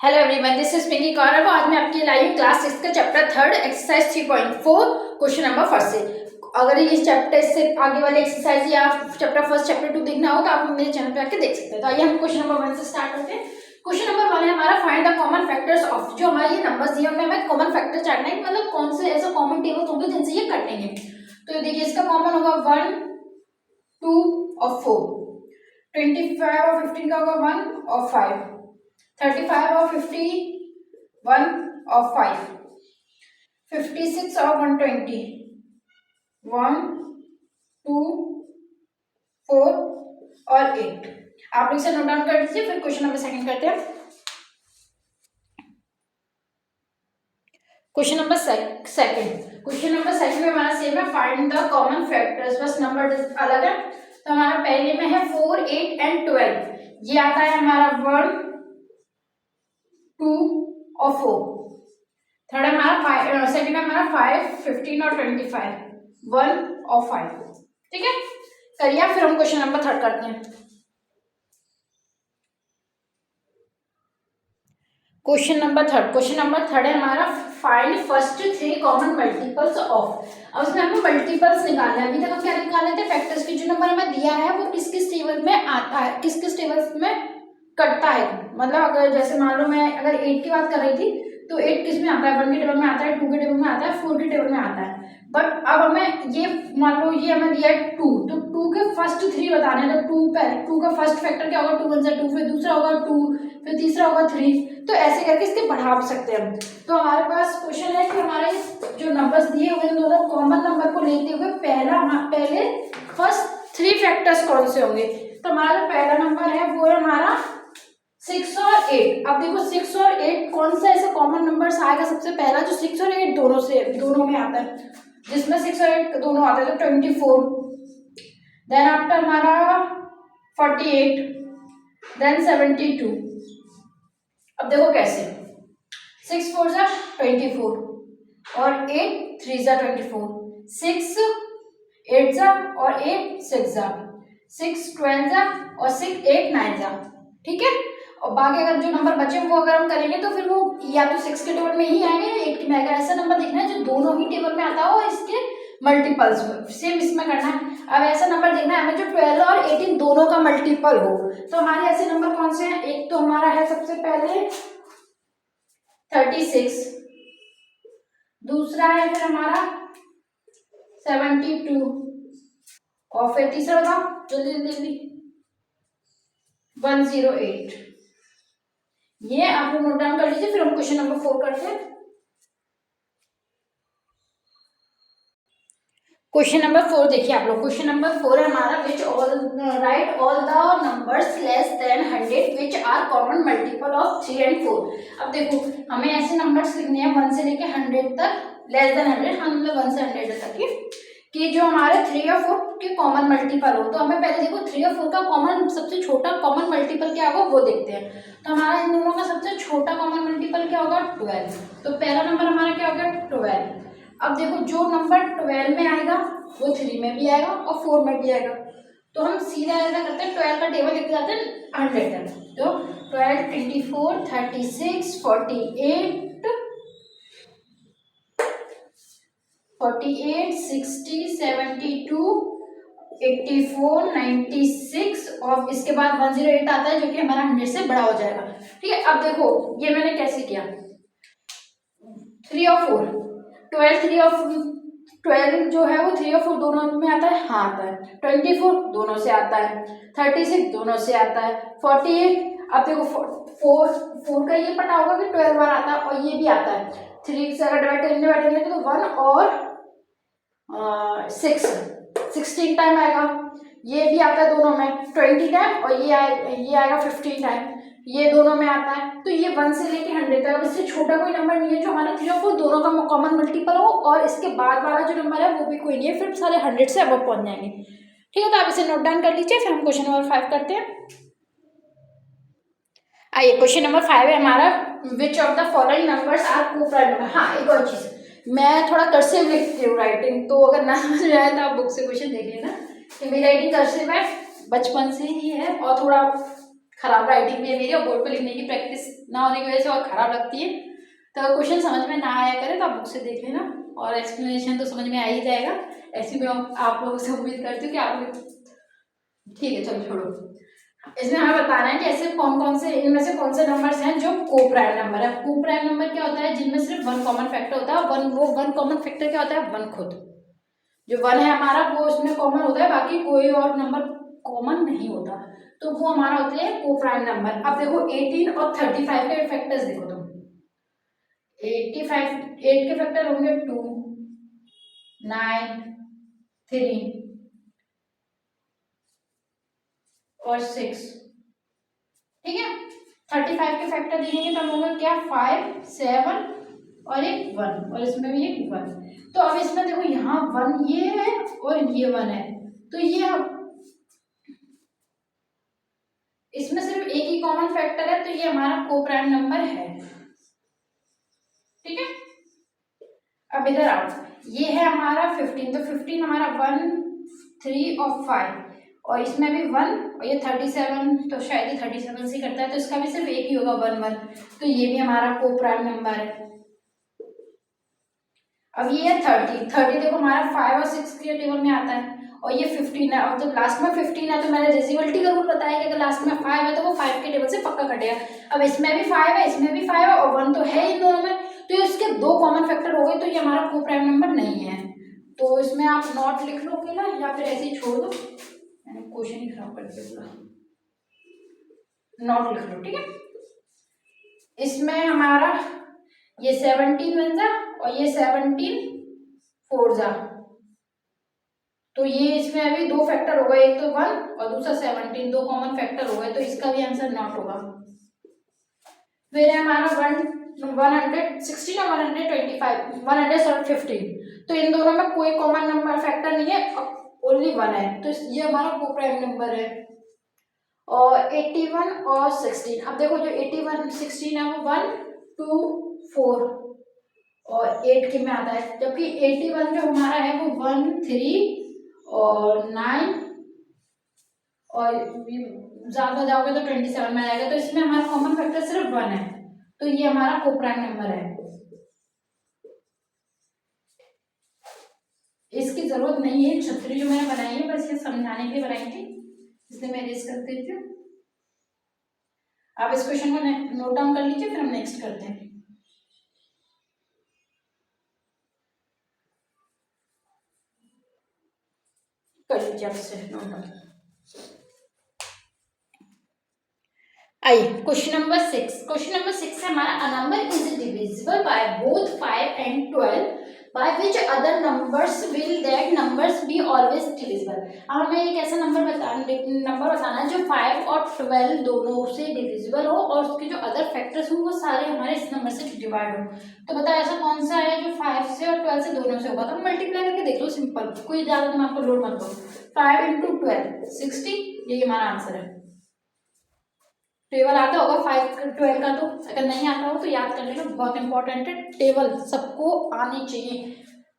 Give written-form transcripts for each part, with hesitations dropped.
Hello everyone, this is Pinky Kaurav. आज मैं आपके लाई हूँ क्लास 6 का chapter 3 exercise 3.4 question number first से। अगर इस चैप्टर से आगे वाले एक्सरसाइज या चैप्टर फर्स्ट चैप्टर 2 देखना हो तो आप मेरे चैनल पे आके देख सकते हैं। तो आइए हम क्वेश्चन नंबर 1 से स्टार्ट करते हैं। क्वेश्चन नंबर 1 है हमारा, find the common factors of. जो हमारे ये नंबर्स दिए होंगे हमें कॉमन फैक्टर जानना है, मतलब कौन से ऐसे कॉमन टेबल्स होंगे जिनसे ये कटेंगे। तो देखिए इसका कॉमन होगा 1, 2 और 4, 25 और 15 का होगा 1 और 5, 35 और 50 1 और 5, 56 और 120 1 2 4 और 8। आप लोग इसे नोट डाउन कर दीजिए। फिर क्वेश्चन नंबर सेकंड करते हैं। क्वेश्चन नंबर सेकंड में हमारा सेम है, फाइंड द कॉमन फैक्टर्स, बस नंबर अलग है। तो हमारा पहले में है 4, 8 एंड 12। ये आता है हमारा 1, 2 और 4। थर्ड हमारा सेकंड है हमारा 5, 15 और 25, 1 और 5। ठीक है, करिए। फिर हम क्वेश्चन नंबर थर्ड करते हैं। क्वेश्चन नंबर थर्ड है हमारा, find first 3 common multiples of. अब इसमें हमें मल्टीपल्स निकालना है। अभी तक हम क्या निकाल रहे थे, फैक्टर्स की जो नंबर हमें दिया है वो किस किस टेबल में आता है, किस किस टेबल में कटता है। मतलब अगर जैसे मान लो मैं अगर 8 की बात कर रही थी तो 8 किस में आता है, 1 के टेबल में आता है, 2 के टेबल में आता है, 4 के टेबल में आता है। बट अब हमें ये मान लो ये हमें दिया है 2, तो 2 के फर्स्ट 3 बताने हैं। तो 2 का फर्स्ट फैक्टर क्या होगा, 2 1 से 2, फिर दूसरा होगा 2, फिर तीसरा होगा 3। तो ऐसे करके इसके बढ़ा सकते हैं हम। तो हमारे पास क्वेश्चन है कि हमारे जो नंबर्स दिए हुए हैं दोनों कॉमन नंबर को लेते हुए पहले फर्स्ट 3 फैक्टर्स कौन से होंगे। तो हमारा जो पहला नंबर है वो है हमारा 6 और 8। अब देखो 6 और 8 कौन सा ऐसा कॉमन नंबर आएगा। सबसे पहला जो 6 और 8 दोनों में आता है, जिसमें 6 और 8 दोनों आते हैं, तो 24। देन आफ्टर हमारा 48, देन 72। अब देखो कैसे, 6 4 जा 24 और 8 3 जा 24, 6 8 जा और 8 6 जा, 6 12 जा और 6 8 9 जा। ठीक है, और बाकी अगर जो नंबर बचे वो अगर हम करेंगे तो फिर वो या तो 6 के टेबल में ही आएंगे या 8 के में आएगा। ऐसा नंबर देखना है जो दोनों ही टेबल में आता हो और इसके मल्टीपल्स सेम इसमें करना है। अब ऐसा नंबर देखना है हमें जो 12 और 18 दोनों का मल्टीपल हो। तो हमारे ऐसे नंबर कौन से हैं, एक तो हमारा है सबसे पहले 36, दूसरा है फिर हमारा 72 और फिर तीसरा बताओ जल्दी जल्दी 108। ये आप लोग नोट डाउन कर लीजिए। फिर हम क्वेश्चन नंबर 4 करते हैं। क्वेश्चन नंबर 4 देखिए आप लोग। क्वेश्चन नंबर 4 है हमारा, write all the numbers less than 100 which are common multiple of 3 and 4। अब देखो हमें ऐसे नंबर्स लिखने हैं 1 से लेके 100 तक, लेस देन 100 हम मतलब 1 से 100 तक कि जो हमारे 3 और 4 के कॉमन मल्टीपल हो। तो हमें पहले देखो 3 और 4 का कॉमन सबसे छोटा कॉमन मल्टीपल क्या होगा वो देखते हैं। तो हमारा इन दोनों का सबसे छोटा कॉमन मल्टीपल क्या होगा, 12। तो पहला नंबर हमारा क्या होगा, 12। अब देखो जो नंबर 12 में आएगा वो 3 में भी आएगा और 4 में भी आएगा। तो हम सीधा ऐसा करते हैं 12 का टेबल लेके जाते हैं 100 तक। तो 12 24 36 48 48 60 72 84 96 और इसके बाद 108 आता है जो कि हमारा 100 से बड़ा हो जाएगा। ठीक है, अब देखो ये मैंने कैसे किया, 3 और 4, 12 जो है वो 3 और 4 दोनों में आता है, हाँ आता है। 24 दोनों से आता है, 36 दोनों से आता है, 48। अब देखो 4 का ये पता होगा कि 12 बार आता है और ये भी आता है। 3 से अगर डिवाइड करने बैठेंगे तो 1 और 6 16 टाइम आएगा। ये भी आता है दोनों में 20 टाइम और ये आएगा 15 टाइम, ये दोनों में आता है। तो ये 1 से लेके 100 तक। अब इससे छोटा कोई नंबर नहीं है जो हमारा 3 और 4 दोनों का कॉमन मल्टीपल हो और इसके बाद वाला जो नंबर है वो भी कोई नहीं है, फिर सारे 100 से अब पहुंच जाएंगे। ठीक है, तो आप इसे नोट डाउन कर लीजिए। फिर हम क्वेश्चन नंबर 5 करते हैं। आइए क्वेश्चन नंबर 5 है हमारा, which of the following numbers are coprime number. हाँ एक और चीज, मैं थोड़ा कर्सिव लिखती हूँ राइटिंग, तो अगर ना समझ आए तो आप बुक से क्वेश्चन देख लेना कि मेरी राइटिंग कर्सिव है, बचपन से ही है और थोड़ा खराब राइटिंग भी है मेरी और बोर्ड पे लिखने की प्रैक्टिस ना होने की वजह से और खराब लगती है। तो क्वेश्चन समझ में ना आया करे तो आप बुक से देख लेना और एक्सप्लेनेशन तो समझ में आ ही जाएगा। ऐसी मैं आप लोगों से उम्मीद करती हूँ कि आप लोग ठीक है। चलो छोड़ो, इसमें हमें बताना है कि ऐसे कौन कौन से इनमें से कौन से नंबर्स हैं जो को प्राइम नंबर है। को प्राइम नंबर क्या होता है? जिनमें सिर्फ वन कॉमन फैक्टर होता है। वन कॉमन फैक्टर क्या होता है? वन खुद। जो वन है हमारा वो उसमें कॉमन होता है, बाकी कोई और नंबर कॉमन नहीं होता, तो वो हमारा होते हैं को प्राइम नंबर। अब देखो 18 और 35 के फैक्टर्स देखो तुम। 85 8 के फैक्टर होंगे 2, 9, 3 और 6, ठीक है। 35 के फैक्टर देखेंगे तो होगा क्या? 5, 7 और एक 1 और इसमें भी एक 1। तो अब इसमें देखो यहाँ 1 ये है और ये 1 है, तो ये इसमें सिर्फ एक ही कॉमन फैक्टर है, तो ये हमारा को प्राइम नंबर है, ठीक है। अब इधर आओ, ये है हमारा 15, तो 15 हमारा 1, 3 और 5 और इसमें भी 1 और ये 37, तो शायद ये 37 से करता है, तो इसका भी सिर्फ एक ही होगा 1, 1, तो ये भी हमारा को प्राइम नंबर है। अब ये है 30 देखो हमारा 5 और 6 के टेबल में आता है और ये 15 है, और जब लास्ट में 15 है तो मैंने डिविजिबिलिटी का रूल बताया कि अगर लास्ट में 5 है तो वो 5 के टेबल से पक्का कटेगा। अब इसमें भी 5 है, इसमें भी 5 है और 1 तो है इन दोनों में, तो इसके दो कॉमन फैक्टर हो गए, तो ये हमारा को प्राइम नंबर नहीं है। तो इसमें आप नॉट लिख लोगे ना या फिर ऐसे ही छोड़ दो, मैंने क्वेश्चन ही खराब कर दिया पूरा। नॉट लिख लो, ठीक है। इसमें हमारा ये 17 बन जा और ये 17 4 जा, तो ये इसमें अभी दो फैक्टर हो गए, एक तो 1 और दूसरा 17, दो कॉमन फैक्टर हो गए, तो इसका भी आंसर नॉट होगा। फिर है हमारा 116 और 115, तो इन दोनों में कोई कॉमन नंबर फैक्टर नहीं है, ओनली 1 है, तो ये हमारा को प्राइम नंबर है। और 81 और 16, अब देखो जो 81 16 है वो 1 2 4 और 8 के में आता है, जबकि 81 जो हमारा है वो 1 3 और 9 और ज्यादा जाओगे तो 27 में आएगा, तो इसमें हमारा कॉमन फैक्टर सिर्फ 1 है, तो ये हमारा को प्राइम नंबर है। इसकी जरूरत नहीं है, छतरी जो मैंने बनाई है बस ये समझाने के लिए बनाई थी, इसलिए मैं इरेज कर देती हूँ। आप इस क्वेश्चन को नोट डाउन कर लीजिए, फिर हम नेक्स्ट करते हैं। कर लीजिए आपसे नोट डाउन। आइए क्वेश्चन नंबर 6। क्वेश्चन नंबर 6 है हमारा, a number is divisible by both 5 and 12 by which other numbers will that numbers be always divisible। अब हमें एक ऐसा नंबर बताना है जो 5 और 12 दोनों से डिविजिबल हो और उसके जो अदर फैक्टर्स हो वो सारे हमारे इस नंबर से डिवाइड हो। तो बताओ ऐसा कौन सा है जो 5 से और 12 से दोनों से होगा, तो मल्टीप्लाई करके देख लो, सिंपल, कोई ज्यादा दिमाग को लोड मत लो। 5 × 12 60, यही हमारा आंसर है। टेबल आता होगा 5 12 का, तो अगर नहीं आता हो तो याद कर लेना, बहुत इंपॉर्टेंट है, टेबल सबको आनी चाहिए।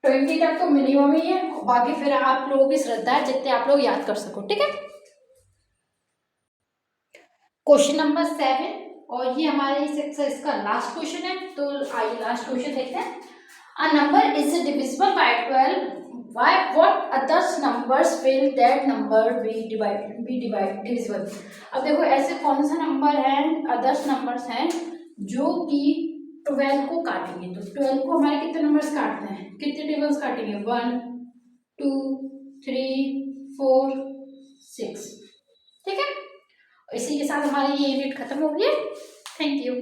20 तक तो मिनिमम ही है, बाकी फिर आप लोगों की श्रद्धा है जितने आप लोग याद कर सको, ठीक है। क्वेश्चन नंबर 7 और ये हमारे इस एक्सरसाइज का लास्ट क्वेश्चन है, तो आइए लास्ट क्वेश्चन देखते हैं। A number is divisible by 12 why what others numbers will that number be divisible। अब देखो ऐसे कौन सा नंबर है, अदर्स नंबर्स हैं जो कि 12 को काटेंगे, तो 12 को हमारे कितने नंबर्स काटते हैं, कितने टेबल्स काटेंगे, 1 2 3 4 6, ठीक है। इसी के साथ हमारी ये यूनिट खत्म हो गई है। Thank you.